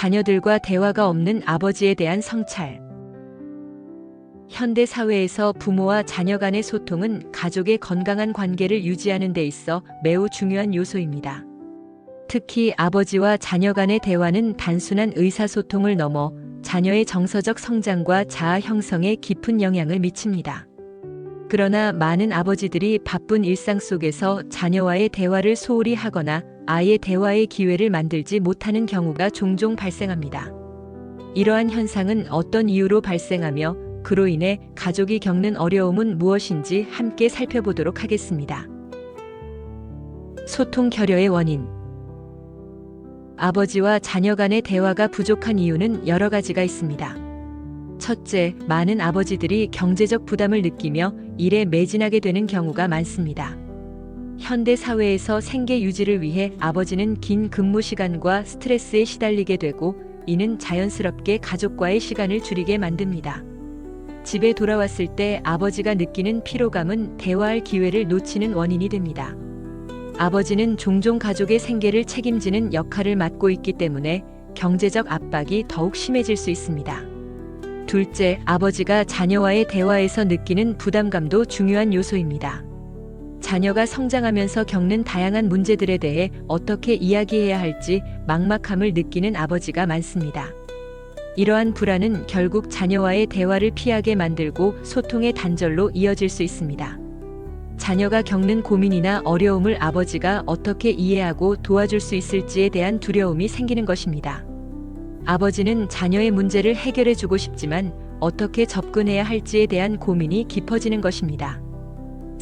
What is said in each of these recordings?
자녀들과 대화가 없는 아버지에 대한 성찰. 현대 사회에서 부모와 자녀 간의 소통은 가족의 건강한 관계를 유지하는 데 있어 매우 중요한 요소입니다. 특히 아버지와 자녀 간의 대화는 단순한 의사소통을 넘어 자녀의 정서적 성장과 자아 형성에 깊은 영향을 미칩니다. 그러나 많은 아버지들이 바쁜 일상 속에서 자녀와의 대화를 소홀히 하거나 아예 대화의 기회를 만들지 못하는 경우가 종종 발생합니다. 이러한 현상은 어떤 이유로 발생하며 그로 인해 가족이 겪는 어려움은 무엇인지 함께 살펴보도록 하겠습니다. 소통 결여의 원인. 아버지와 자녀 간의 대화가 부족한 이유는 여러 가지가 있습니다. 첫째, 많은 아버지들이 경제적 부담을 느끼며 일에 매진하게 되는 경우가 많습니다. 현대 사회에서 생계 유지를 위해 아버지는 긴 근무 시간과 스트레스에 시달리게 되고 이는 자연스럽게 가족과의 시간을 줄이게 만듭니다. 집에 돌아왔을 때 아버지가 느끼는 피로감은 대화할 기회를 놓치는 원인이 됩니다. 아버지는 종종 가족의 생계를 책임지는 역할을 맡고 있기 때문에 경제적 압박이 더욱 심해질 수 있습니다. 둘째, 아버지가 자녀와의 대화에서 느끼는 부담감도 중요한 요소입니다. 자녀가 성장하면서 겪는 다양한 문제들에 대해 어떻게 이야기해야 할지 막막함을 느끼는 아버지가 많습니다. 이러한 불안은 결국 자녀와의 대화를 피하게 만들고 소통의 단절로 이어질 수 있습니다. 자녀가 겪는 고민이나 어려움을 아버지가 어떻게 이해하고 도와줄 수 있을지에 대한 두려움이 생기는 것입니다. 아버지는 자녀의 문제를 해결해 주고 싶지만 어떻게 접근해야 할지에 대한 고민이 깊어지는 것입니다.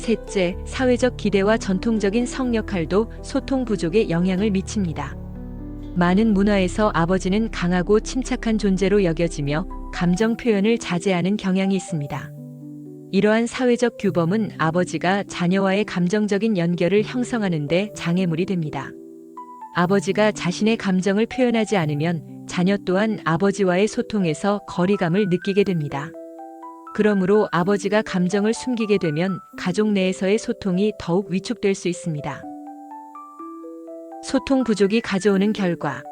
셋째, 사회적 기대와 전통적인 성 역할도 소통 부족에 영향을 미칩니다. 많은 문화에서 아버지는 강하고 침착한 존재로 여겨지며 감정 표현을 자제하는 경향이 있습니다. 이러한 사회적 규범은 아버지가 자녀와의 감정적인 연결을 형성하는 데 장애물이 됩니다. 아버지가 자신의 감정을 표현하지 않으면 자녀 또한 아버지와의 소통에서 거리감을 느끼게 됩니다. 그러므로 아버지가 감정을 숨기게 되면 가족 내에서의 소통이 더욱 위축될 수 있습니다. 소통 부족이 가져오는 결과.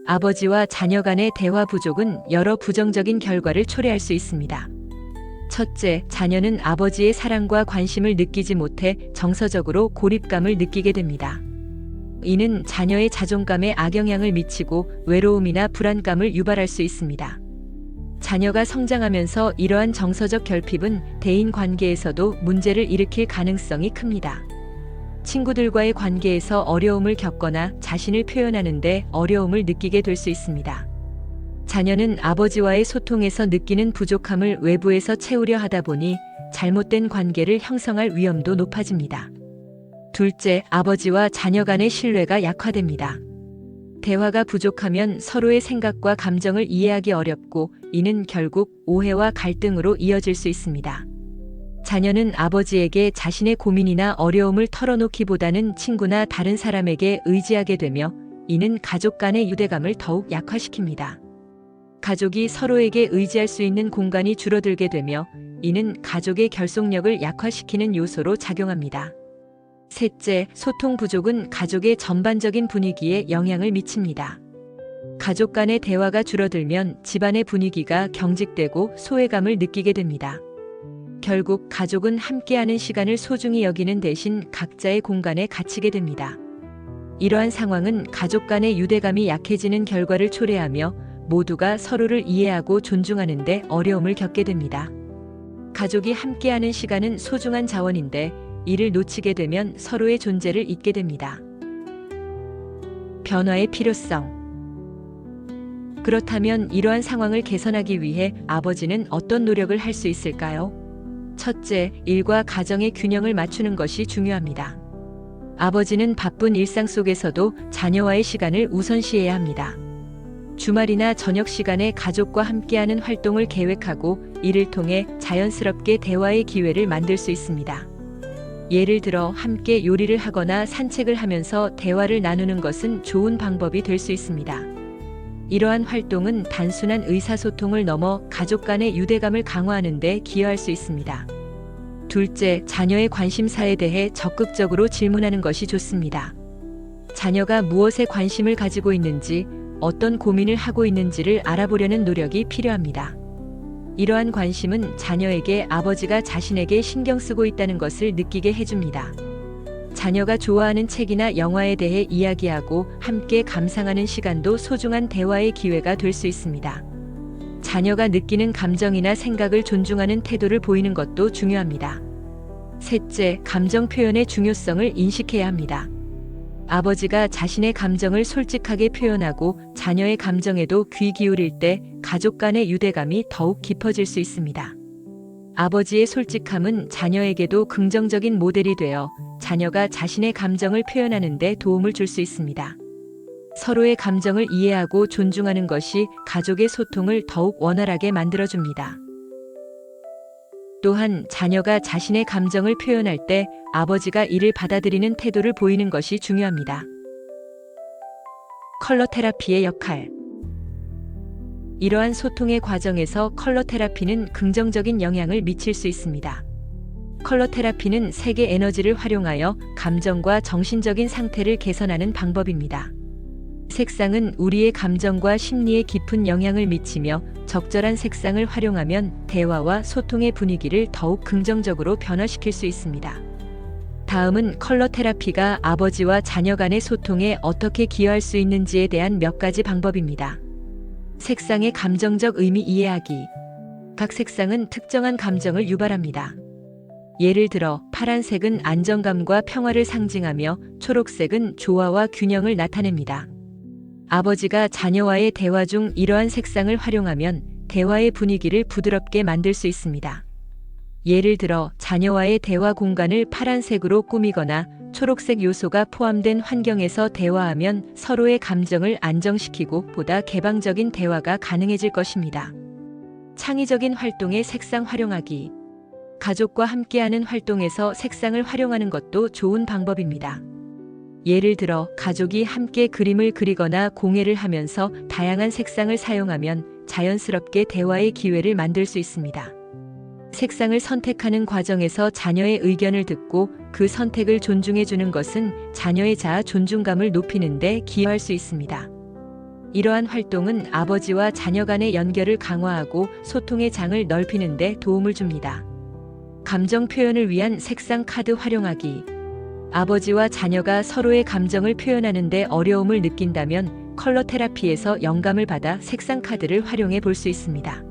아버지와 자녀 간의 대화 부족은 여러 부정적인 결과를 초래할 수 있습니다. 첫째, 자녀는 아버지의 사랑과 관심을 느끼지 못해 정서적으로 고립감을 느끼게 됩니다. 이는 자녀의 자존감에 악영향을 미치고 외로움이나 불안감을 유발할 수 있습니다. 자녀가 성장하면서 이러한 정서적 결핍은 대인 관계에서도 문제를 일으킬 가능성이 큽니다. 친구들과의 관계에서 어려움을 겪거나 자신을 표현하는 데 어려움을 느끼게 될 수 있습니다. 자녀는 아버지와의 소통에서 느끼는 부족함을 외부에서 채우려 하다 보니 잘못된 관계를 형성할 위험도 높아집니다. 둘째, 아버지와 자녀 간의 신뢰가 약화됩니다. 대화가 부족하면 서로의 생각과 감정을 이해하기 어렵고 이는 결국 오해와 갈등으로 이어질 수 있습니다. 자녀는 아버지에게 자신의 고민이나 어려움을 털어놓기보다는 친구나 다른 사람에게 의지하게 되며 이는 가족 간의 유대감을 더욱 약화시킵니다. 가족이 서로에게 의지할 수 있는 공간이 줄어들게 되며 이는 가족의 결속력을 약화시키는 요소로 작용합니다. 셋째, 소통 부족은 가족의 전반적인 분위기에 영향을 미칩니다. 가족 간의 대화가 줄어들면 집안의 분위기가 경직되고 소외감을 느끼게 됩니다. 결국 가족은 함께하는 시간을 소중히 여기는 대신 각자의 공간에 갇히게 됩니다. 이러한 상황은 가족 간의 유대감이 약해지는 결과를 초래하며 모두가 서로를 이해하고 존중하는 데 어려움을 겪게 됩니다. 가족이 함께하는 시간은 소중한 자원인데 이를 놓치게 되면 서로의 존재를 잊게 됩니다. 변화의 필요성. 그렇다면 이러한 상황을 개선하기 위해 아버지는 어떤 노력을 할 수 있을까요? 첫째, 일과 가정의 균형을 맞추는 것이 중요합니다. 아버지는 바쁜 일상 속에서도 자녀와의 시간을 우선시해야 합니다. 주말이나 저녁 시간에 가족과 함께하는 활동을 계획하고 이를 통해 자연스럽게 대화의 기회를 만들 수 있습니다. 예를 들어 함께 요리를 하거나 산책을 하면서 대화를 나누는 것은 좋은 방법이 될 수 있습니다. 이러한 활동은 단순한 의사소통을 넘어 가족 간의 유대감을 강화하는 데 기여할 수 있습니다. 둘째, 자녀의 관심사에 대해 적극적으로 질문하는 것이 좋습니다. 자녀가 무엇에 관심을 가지고 있는지, 어떤 고민을 하고 있는지를 알아보려는 노력이 필요합니다. 이러한 관심은 자녀에게 아버지가 자신에게 신경 쓰고 있다는 것을 느끼게 해줍니다. 자녀가 좋아하는 책이나 영화에 대해 이야기하고 함께 감상하는 시간도 소중한 대화의 기회가 될 수 있습니다. 자녀가 느끼는 감정이나 생각을 존중하는 태도를 보이는 것도 중요합니다. 셋째, 감정 표현의 중요성을 인식해야 합니다. 아버지가 자신의 감정을 솔직하게 표현하고 자녀의 감정에도 귀 기울일 때 가족 간의 유대감이 더욱 깊어질 수 있습니다. 아버지의 솔직함은 자녀에게도 긍정적인 모델이 되어 자녀가 자신의 감정을 표현하는 데 도움을 줄 수 있습니다. 서로의 감정을 이해하고 존중하는 것이 가족의 소통을 더욱 원활하게 만들어줍니다. 또한 자녀가 자신의 감정을 표현할 때 아버지가 이를 받아들이는 태도를 보이는 것이 중요합니다. 컬러 테라피의 역할. 이러한 소통의 과정에서 컬러 테라피는 긍정적인 영향을 미칠 수 있습니다. 컬러 테라피는 색의 에너지를 활용하여 감정과 정신적인 상태를 개선하는 방법입니다. 색상은 우리의 감정과 심리에 깊은 영향을 미치며 적절한 색상을 활용하면 대화와 소통의 분위기를 더욱 긍정적으로 변화시킬 수 있습니다. 다음은 컬러 테라피가 아버지와 자녀 간의 소통에 어떻게 기여할 수 있는지에 대한 몇 가지 방법입니다. 색상의 감정적 의미 이해하기. 각 색상은 특정한 감정을 유발합니다. 예를 들어 파란색은 안정감과 평화를 상징하며 초록색은 조화와 균형을 나타냅니다. 아버지가 자녀와의 대화 중 이러한 색상을 활용하면 대화의 분위기를 부드럽게 만들 수 있습니다. 예를 들어 자녀와의 대화 공간을 파란색으로 꾸미거나 초록색 요소가 포함된 환경에서 대화하면 서로의 감정을 안정시키고 보다 개방적인 대화가 가능해질 것입니다. 창의적인 활동의 색상 활용하기. 가족과 함께하는 활동에서 색상을 활용하는 것도 좋은 방법입니다. 예를 들어 가족이 함께 그림을 그리거나 공예를 하면서 다양한 색상을 사용하면 자연스럽게 대화의 기회를 만들 수 있습니다. 색상을 선택하는 과정에서 자녀의 의견을 듣고 그 선택을 존중해 주는 것은 자녀의 자아 존중감을 높이는 데 기여할 수 있습니다. 이러한 활동은 아버지와 자녀 간의 연결을 강화하고 소통의 장을 넓히는 데 도움을 줍니다. 감정 표현을 위한 색상 카드 활용하기. 아버지와 자녀가 서로의 감정을 표현하는 데 어려움을 느낀다면 컬러 테라피에서 영감을 받아 색상 카드를 활용해 볼 수 있습니다.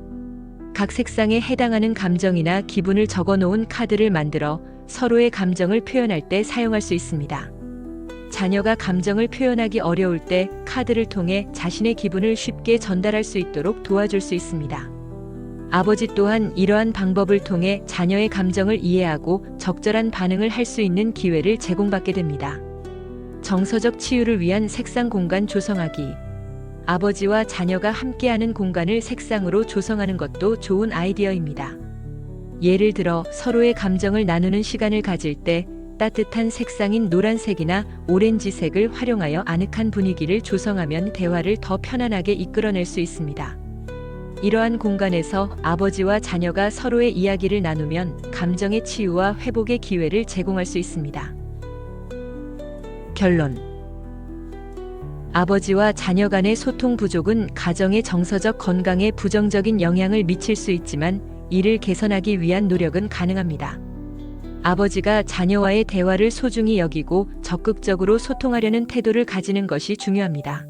각 색상에 해당하는 감정이나 기분을 적어 놓은 카드를 만들어 서로의 감정을 표현할 때 사용할 수 있습니다. 자녀가 감정을 표현하기 어려울 때 카드를 통해 자신의 기분을 쉽게 전달할 수 있도록 도와줄 수 있습니다. 아버지 또한 이러한 방법을 통해 자녀의 감정을 이해하고 적절한 반응을 할 수 있는 기회를 제공받게 됩니다. 정서적 치유를 위한 색상 공간 조성하기. 아버지와 자녀가 함께하는 공간을 색상으로 조성하는 것도 좋은 아이디어입니다. 예를 들어 서로의 감정을 나누는 시간을 가질 때 따뜻한 색상인 노란색이나 오렌지색을 활용하여 아늑한 분위기를 조성하면 대화를 더 편안하게 이끌어낼 수 있습니다. 이러한 공간에서 아버지와 자녀가 서로의 이야기를 나누면 감정의 치유와 회복의 기회를 제공할 수 있습니다. 결론. 아버지와 자녀 간의 소통 부족은 가정의 정서적 건강에 부정적인 영향을 미칠 수 있지만 이를 개선하기 위한 노력은 가능합니다. 아버지가 자녀와의 대화를 소중히 여기고 적극적으로 소통하려는 태도를 가지는 것이 중요합니다.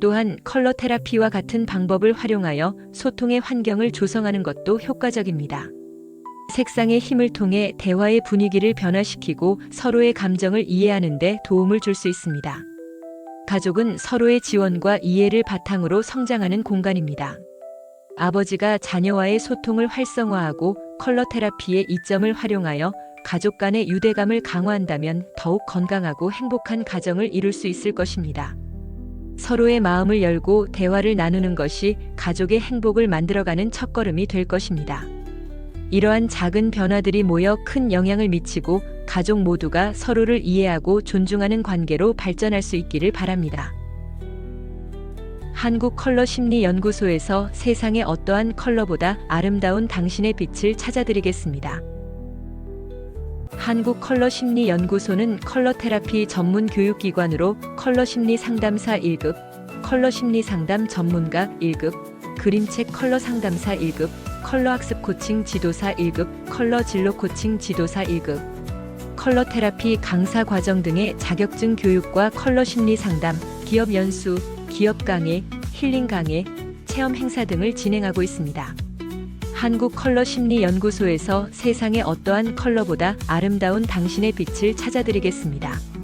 또한 컬러 테라피와 같은 방법을 활용하여 소통의 환경을 조성하는 것도 효과적입니다. 색상의 힘을 통해 대화의 분위기를 변화시키고 서로의 감정을 이해하는 데 도움을 줄 수 있습니다. 가족은 서로의 지원과 이해를 바탕으로 성장하는 공간입니다. 아버지가 자녀와의 소통을 활성화하고 컬러 테라피의 이점을 활용하여 가족 간의 유대감을 강화한다면 더욱 건강하고 행복한 가정을 이룰 수 있을 것입니다. 서로의 마음을 열고 대화를 나누는 것이 가족의 행복을 만들어가는 첫걸음이 될 것입니다. 이러한 작은 변화들이 모여 큰 영향을 미치고 가족 모두가 서로를 이해하고 존중하는 관계로 발전할 수 있기를 바랍니다. 한국컬러심리연구소에서 세상의 어떠한 컬러보다 아름다운 당신의 빛을 찾아드리겠습니다. 한국컬러심리연구소는 컬러 테라피 전문 교육기관으로 컬러 심리 상담사 1급, 컬러 심리 상담 전문가 1급, 그림책 컬러 상담사 1급, 컬러 학습 코칭 지도사 1급, 컬러 진로 코칭 지도사 1급, 컬러 테라피 강사 과정 등의 자격증 교육과 컬러 심리 상담, 기업 연수, 기업 강의, 힐링 강의, 체험 행사 등을 진행하고 있습니다. 한국 컬러 심리 연구소에서 세상의 어떠한 컬러보다 아름다운 당신의 빛을 찾아드리겠습니다.